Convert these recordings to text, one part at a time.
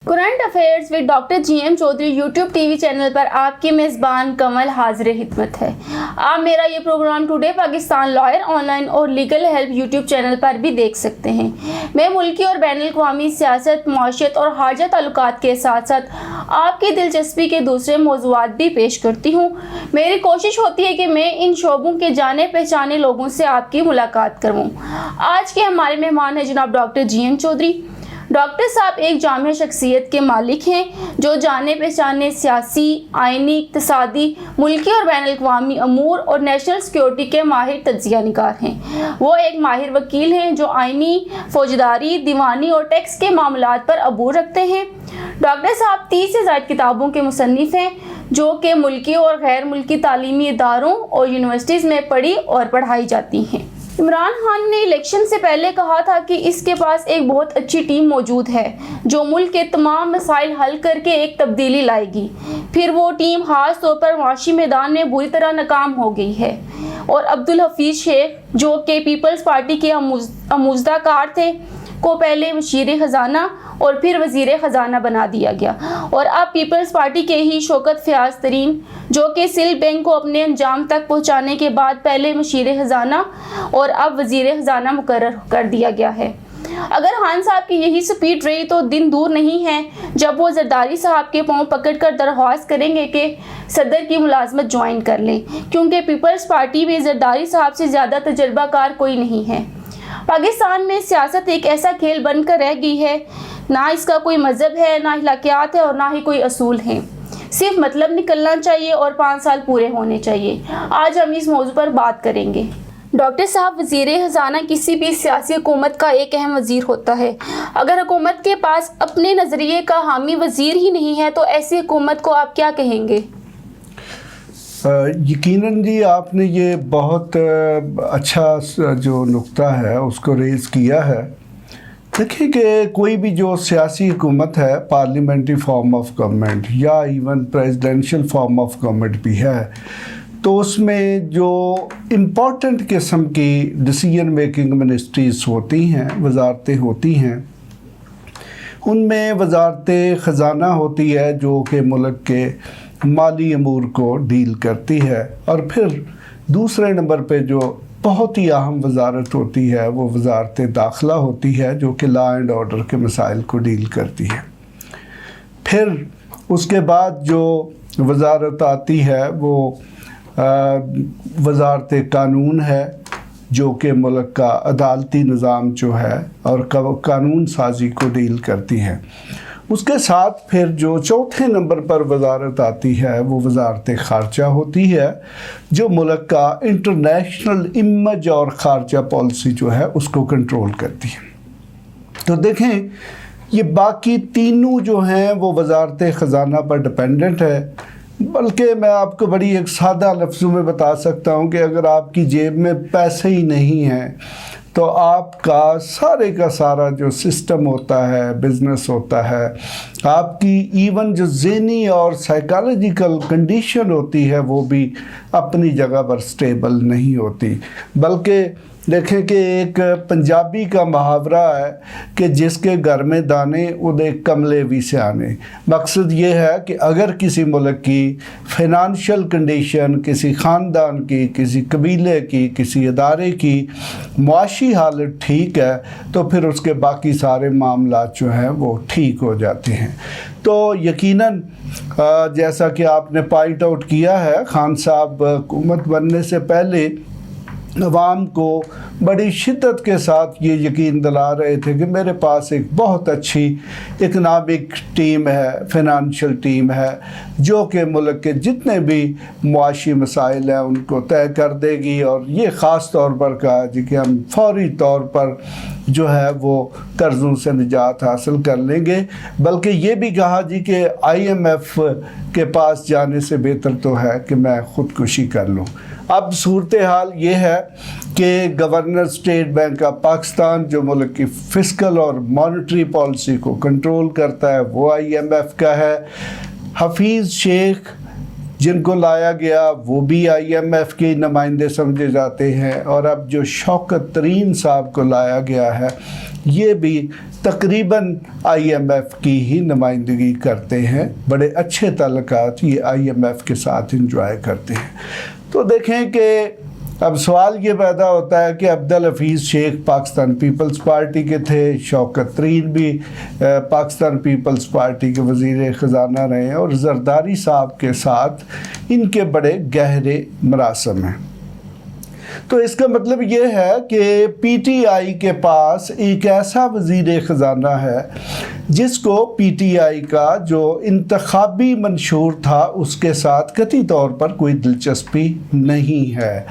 Current affairs with doctor GM Chaudhry YouTube TV channel पर आपकी मेज़बान कमल हाजिर खिदमत है। आप मेरा ये program today Pakistan lawyer online और लीगल हेल्प यूट्यूब चैनल पर भी देख सकते हैं। मैं मुल्की और बैनुल-अक़वामी सियासत, मुआशरत और खारजा ताल्लुकात के साथ साथ आपकी दिलचस्पी के दूसरे मौज़ूआत भी पेश करती हूँ। मेरी कोशिश होती है कि मैं इन शोबों के जाने पहचाने लोगों से आपकी मुलाकात करवाऊँ। आज के हमारे मेहमान हैं जनाब डॉक्टर GM चौधरी। डॉक्टर साहब एक जामिया शख्सियत के मालिक हैं जो जाने पहचाने सियासी, आइनी, इक़्तिसादी, मुल्की और बैनुल-अक़वामी अमूर और नेशनल सिक्योरिटी के माहिर तज्ज़िया निगार हैं। वो एक माहिर वकील हैं जो आइनी, फौजदारी, दीवानी और टैक्स के मामलात पर अबूर रखते हैं। डॉक्टर साहब 30 से ज़ायद किताबों के मुसन्निफ़ हैं जो कि मुल्की और गैर मुल्की तालीमी इदारों और यूनिवर्सिटीज़ में पढ़ी और पढ़ाई जाती हैं। इमरान खान ने इलेक्शन से पहले कहा था कि इसके पास एक बहुत अच्छी टीम मौजूद है जो मुल्क के तमाम मसाइल हल करके एक तब्दीली लाएगी। फिर वो टीम ख़ास तौर पर माशी मैदान में बुरी तरह नाकाम हो गई है और अब्दुल हफीज़ शेख जो कि पीपल्स पार्टी के आमूज़दा कार थे को पहले वज़ीर ख़जाना और फिर वज़ीर ख़जाना बना दिया गया और अब पीपल्स पार्टी के ही शौकत फ़याज़ तरीन जो कि सिल बैंक को अपने अंजाम तक पहुंचाने के बाद पहले वज़ीर ख़जाना और अब वज़ीर ख़जाना मुकर्रर कर दिया गया है। अगर खान साहब की यही स्पीड रही तो दिन दूर नहीं है जब वो जरदारी साहब के पाँव पकड़कर दरख्वास्त करेंगे कि सदर की मुलाजमत ज्वाइन कर लें, क्योंकि पीपल्स पार्टी में जरदारी साहब से ज़्यादा तजर्बाकार कोई नहीं है। पाकिस्तान में सियासत एक ऐसा खेल बनकर रह गई है, ना इसका कोई मज़हब है, ना इलाक़ात है और ना ही कोई असूल हैं। सिर्फ मतलब निकलना चाहिए और 5 साल पूरे होने चाहिए। आज हम इस मौजू पर बात करेंगे। डॉक्टर साहब, वज़ीर ख़जाना किसी भी सियासी हुकूमत का एक अहम वज़ीर होता है। अगर हुकूमत के पास अपने नज़रिए का हामी वज़ीर ही नहीं है तो ऐसी हुकूमत को आप क्या कहेंगे? यकीनन जी, आपने ये बहुत अच्छा जो नुक्ता है उसको रेज़ किया है। देखिए कि कोई भी जो सियासी हुकूमत है, पार्लियामेंट्री फॉर्म ऑफ गवर्नमेंट या even presidential form of government भी है, तो उसमें जो इम्पॉर्टेंट किस्म की डिसीजन मेकिंग मिनिस्ट्रीज़ होती हैं, वजारतें होती हैं, उनमें वजारत ख़जाना होती है जो कि मुल्क के माली अमूर को डील करती है, और फिर दूसरे नंबर पे जो बहुत ही अहम वजारत होती है वो वजारत दाखिला होती है जो कि लॉ एंड ऑर्डर के मसाइल को डील करती है। फिर उसके बाद जो वजारत आती है वो वजारत कानून है जो कि मुल्क का अदालती निज़ाम जो है और कानून साजी को डील करती है। उसके साथ फिर जो चौथे नंबर पर वजारत आती है वो वजारत ख़ारजा होती है जो मुल्क का इंटरनेशनल इमेज और ख़ारजा पॉलिसी जो है उसको कंट्रोल करती है। तो देखें, ये बाकी तीनों जो हैं वो वजारत ख़जाना पर डिपेंडेंट है। बल्कि मैं आपको बड़ी एक सादा लफ्ज़ों में बता सकता हूँ कि अगर आपकी जेब में पैसे ही नहीं हैं तो आपका सारे का सारा जो सिस्टम होता है, बिज़नेस होता है, आपकी इवन जो ज़हनी और साइकोलॉजिकल कंडीशन होती है वो भी अपनी जगह पर स्टेबल नहीं होती। बल्कि देखें कि एक पंजाबी का मुहावरा है कि जिसके घर में दाने उदे कमले भी सियाने। मकसद ये है कि अगर किसी मुल्क की फ़ाइनेंशियल कंडीशन, किसी ख़ानदान की, किसी कबीले की, किसी इदारे की मुआशी हालत ठीक है तो फिर उसके बाकी सारे मामलात जो हैं वो ठीक हो जाते हैं। तो यकीनन जैसा कि आपने पॉइंट आउट किया है, खान साहब हुकूमत बनने से पहले अवाम को बड़ी शिद्दत के साथ ये यकीन दिला रहे थे कि मेरे पास एक बहुत अच्छी इकनॉमिक टीम है, फ़ाइनेंशियल टीम है जो कि मुल्क के जितने भी मुआशी मसाइल हैं उनको तय कर देगी, और ये ख़ास तौर पर कहा जी कि हम फौरी तौर पर जो है वो कर्ज़ों से निजात हासिल कर लेंगे। बल्कि ये भी कहा जी कि IMF के पास जाने से बेहतर तो है कि मैं ख़ुदकुशी कर लूँ। अब सूरत हाल ये है कि governor state bank of Pakistan जो मुल्क की फ़िस्कल और मॉनेटरी पॉलिसी को कंट्रोल करता है वो IMF का है। हफीज़ शेख جن کو لایا گیا وہ بھی IMF کے نمائندے سمجھے جاتے ہیں، اور اب جو شوکت ترین صاحب کو لایا گیا ہے یہ بھی تقریباً IMF کی ہی نمائندگی کرتے ہیں، بڑے اچھے تعلقات یہ IMF کے ساتھ انجوائے کرتے ہیں۔ تو دیکھیں کہ اب سوال یہ پیدا ہوتا ہے کہ عبدالحفیظ شیخ پاکستان پیپلز پارٹی کے تھے، شوکت ترین بھی پاکستان پیپلز پارٹی کے وزیر خزانہ رہے ہیں، اور زرداری صاحب کے ساتھ ان کے بڑے گہرے مراسم ہیں۔ تو اس کا مطلب یہ ہے کہ PTI کے پاس ایک ایسا وزیر خزانہ ہے جس کو PTI کا جو انتخابی منشور تھا اس کے ساتھ قطعی طور پر کوئی دلچسپی نہیں ہے۔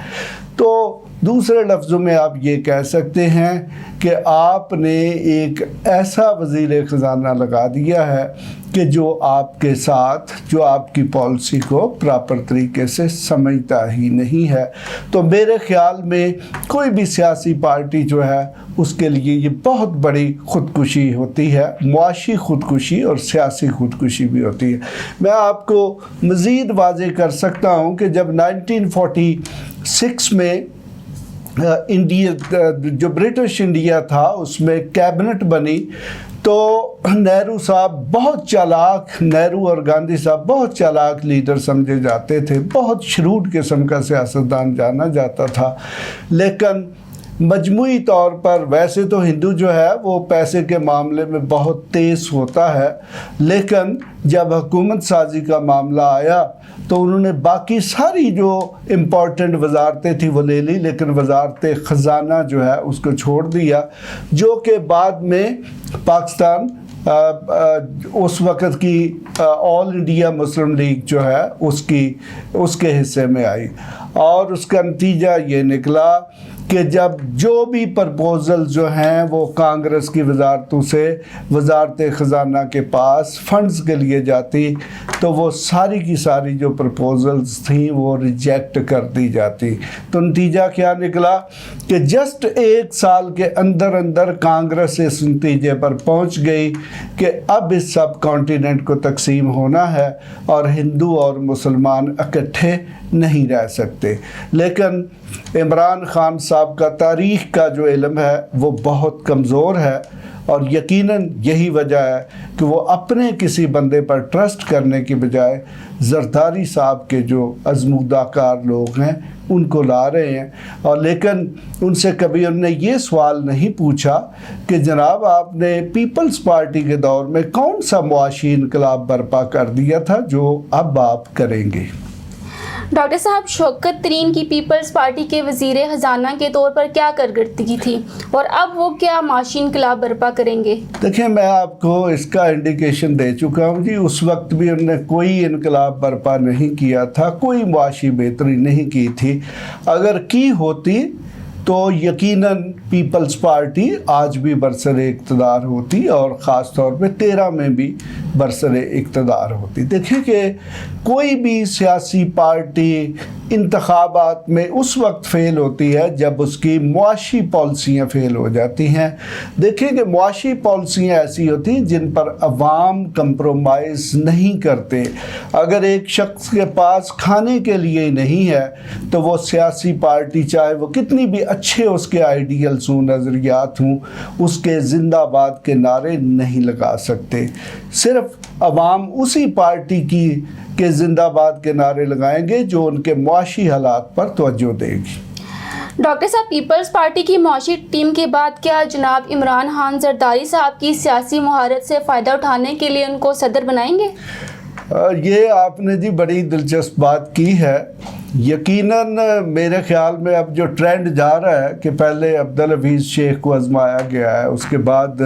تو دوسرے لفظوں میں آپ یہ کہہ سکتے ہیں کہ آپ نے ایک ایسا وزیر خزانہ لگا دیا ہے کہ جو آپ کے ساتھ، جو آپ کی پالیسی کو پراپر طریقے سے سمجھتا ہی نہیں ہے۔ تو میرے خیال میں کوئی بھی سیاسی پارٹی جو ہے اس کے لیے یہ بہت بڑی خودکشی ہوتی ہے، معاشی خودکشی اور سیاسی خودکشی بھی ہوتی ہے۔ میں آپ کو مزید واضح کر سکتا ہوں کہ جب 1946 میں انڈیا، جو برٹش انڈیا تھا، اس میں کیبنٹ بنی تو نہرو صاحب بہت چالاک، نہرو اور گاندھی صاحب بہت چالاک لیڈر سمجھے جاتے تھے، بہت شروڈ قسم کا سیاستدان جانا جاتا تھا، لیکن مجموعی طور پر ویسے تو ہندو جو ہے وہ پیسے کے معاملے میں بہت تیز ہوتا ہے، لیکن جب حکومت سازی کا معاملہ آیا تو انہوں نے باقی ساری جو امپورٹنٹ وزارتیں تھیں وہ لے لی، لیکن وزارت خزانہ جو ہے اس کو چھوڑ دیا، جو کہ بعد میں پاکستان اس وقت کی آل انڈیا مسلم لیگ جو ہے اس کے حصے میں آئی، اور اس کا نتیجہ یہ نکلا کہ جب جو بھی پرپوزل جو ہیں وہ کانگریس کی وزارتوں سے وزارت خزانہ کے پاس فنڈز کے لیے جاتی تو وہ ساری کی ساری جو پرپوزلز تھیں وہ ریجیکٹ کر دی جاتی۔ تو نتیجہ کیا نکلا کہ جسٹ 1 سال کے اندر اندر کانگریس اس نتیجے پر پہنچ گئی کہ اب اس سب کانٹیننٹ کو تقسیم ہونا ہے اور ہندو اور مسلمان اکٹھے نہیں رہ سکتے۔ لیکن عمران خان صاحب کا تاریخ کا جو علم ہے وہ بہت کمزور ہے، اور یقیناً یہی وجہ ہے کہ وہ اپنے کسی بندے پر ٹرسٹ کرنے کی بجائے زرداری صاحب کے جو ازمودہ کار لوگ ہیں ان کو لا رہے ہیں، اور لیکن ان سے کبھی انہوں نے یہ سوال نہیں پوچھا کہ جناب آپ نے پیپلز پارٹی کے دور میں کون سا معاشی انقلاب برپا کر دیا تھا جو اب آپ کریں گے۔ ڈاکٹر صاحب، شوکت ترین کی پیپلز پارٹی کے وزیر خزانہ کے طور پر کیا کارکردگی تھی اور اب وہ کیا معاشی انقلاب برپا کریں گے؟ دیکھیں، میں آپ کو اس کا انڈیکیشن دے چکا ہوں جی، اس وقت بھی انہوں نے کوئی انقلاب برپا نہیں کیا تھا، کوئی معاشی بہتری نہیں کی تھی۔ اگر کی ہوتی تو یقیناً پیپلز پارٹی آج بھی برسر اقتدار ہوتی، اور خاص طور پہ 13 میں بھی برسر اقتدار ہوتی۔ دیکھیں کہ کوئی بھی سیاسی پارٹی انتخابات میں اس وقت فیل ہوتی ہے جب اس کی معاشی پالیسیاں فیل ہو جاتی ہیں۔ دیکھیں کہ معاشی پالیسیاں ایسی ہوتی ہیں جن پر عوام کمپرومائز نہیں کرتے۔ اگر ایک شخص کے پاس کھانے کے لیے نہیں ہے تو وہ سیاسی پارٹی چاہے وہ کتنی بھی اچھے اس کے آئیڈیلز ہوں، نظریات ہوں، اس کے زندہ باد کے نعرے نہیں لگا سکتے۔ صرف عوام اسی پارٹی کے زندہ باد کے نعرے لگائیں گے جو ان کے معاشی حالات پر توجہ دے گی۔ ڈاکٹر صاحب، پیپلز پارٹی کی معاشی ٹیم کے بعد کیا جناب عمران خان زرداری صاحب کی سیاسی مہارت سے فائدہ اٹھانے کے لیے ان کو صدر بنائیں گے؟ یہ آپ نے جی بڑی دلچسپ بات کی ہے۔ یقیناً میرے خیال میں اب جو ٹرینڈ جا رہا ہے کہ پہلے عبدالحفیظ شیخ کو آزمایا گیا ہے، اس کے بعد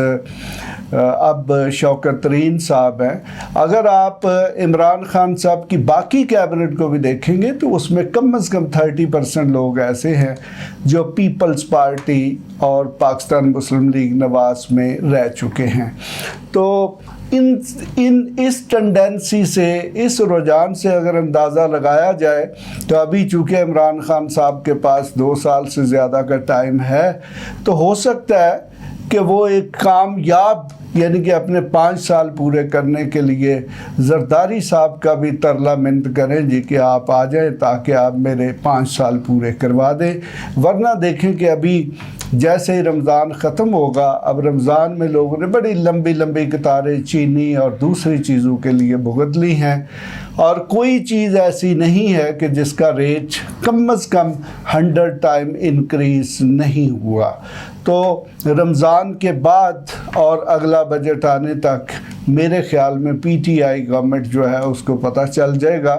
اب شوکت ترین صاحب ہیں۔ اگر آپ عمران خان صاحب کی باقی کیبنٹ کو بھی دیکھیں گے تو اس میں کم از کم 30% لوگ ایسے ہیں جو پیپلز پارٹی اور پاکستان مسلم لیگ نواز میں رہ چکے ہیں۔ تو اس ٹینڈنسی سے، اس رجحان سے اگر اندازہ لگایا جائے تو ابھی چونکہ عمران خان صاحب کے پاس 2 سال سے زیادہ کا ٹائم ہے، تو ہو سکتا ہے کہ وہ ایک کامیاب यानी कि अपने 5 साल पूरे करने के लिए जरदारी साहब का भी तरला मिन्नत करें जी कि आप आ जाएं ताकि आप मेरे 5 साल पूरे करवा दें। वरना देखें कि अभी जैसे ही रमज़ान ख़त्म होगा, अब रमज़ान में लोगों ने बड़ी लंबी लंबी कतारें चीनी और दूसरी चीज़ों के लिए भुगत ली हैं, और कोई चीज़ ऐसी नहीं है कि जिसका रेट कम अज़ कम 100 टाइम इंक्रीज़ नहीं हुआ। तो रमज़ान के बाद और अगला बजट आने तक मेरे ख़्याल में पीटीआई गवर्नमेंट जो है उसको पता चल जाएगा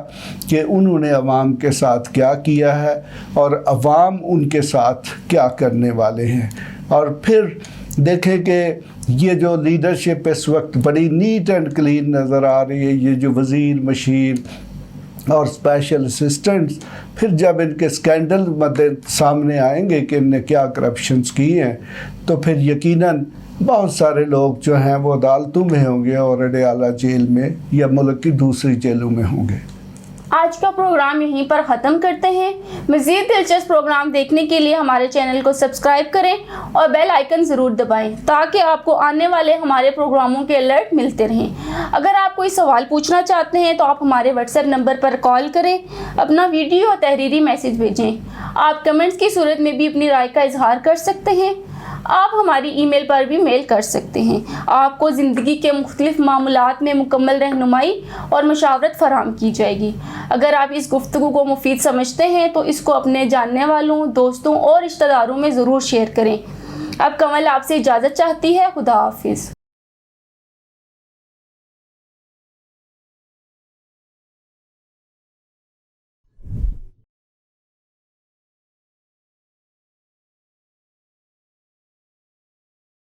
कि उन्होंने अवाम के साथ क्या किया है और अवाम उनके साथ क्या करने वाले हैं। और फिर देखें कि ये जो लीडरशिप इस वक्त बड़ी नीट एंड क्लीन नज़र आ रही है, ये जो वज़ीर मशीर और स्पेशल असिस्टेंट्स, फिर जब इनके स्कैंडल सामने आएंगे कि इनने क्या करप्शंस की हैं, तो फिर यकीनन बहुत सारे लोग जो हैं वो अदालतों में होंगे और अडयाला जेल में या मुल्क की दूसरी जेलों में होंगे। आज का प्रोग्राम यहीं पर ख़त्म करते हैं। मज़ीद दिलचस्प प्रोग्राम देखने के लिए हमारे चैनल को सब्सक्राइब करें और बेल आइकन ज़रूर दबाएं ताकि आपको आने वाले हमारे प्रोग्रामों के अलर्ट मिलते रहें। अगर आप कोई सवाल पूछना चाहते हैं तो आप हमारे व्हाट्सएप नंबर पर कॉल करें, अपना वीडियो और तहरीरी मैसेज भेजें। आप कमेंट्स की सूरत में भी अपनी राय का इजहार कर सकते हैं। आप हमारी ईमेल पर भी मेल कर सकते हैं। आपको ज़िंदगी के मुख्तलिफ मामलात में मुकम्मल रहनुमाई और मशावरत फराहम की जाएगी। अगर आप इस गुफ्तगू को मुफीद समझते हैं तो इसको अपने जानने वालों, दोस्तों और रिश्तेदारों में ज़रूर शेयर करें। अब कमल आपसे इजाज़त चाहती है। खुदा हाफिज़।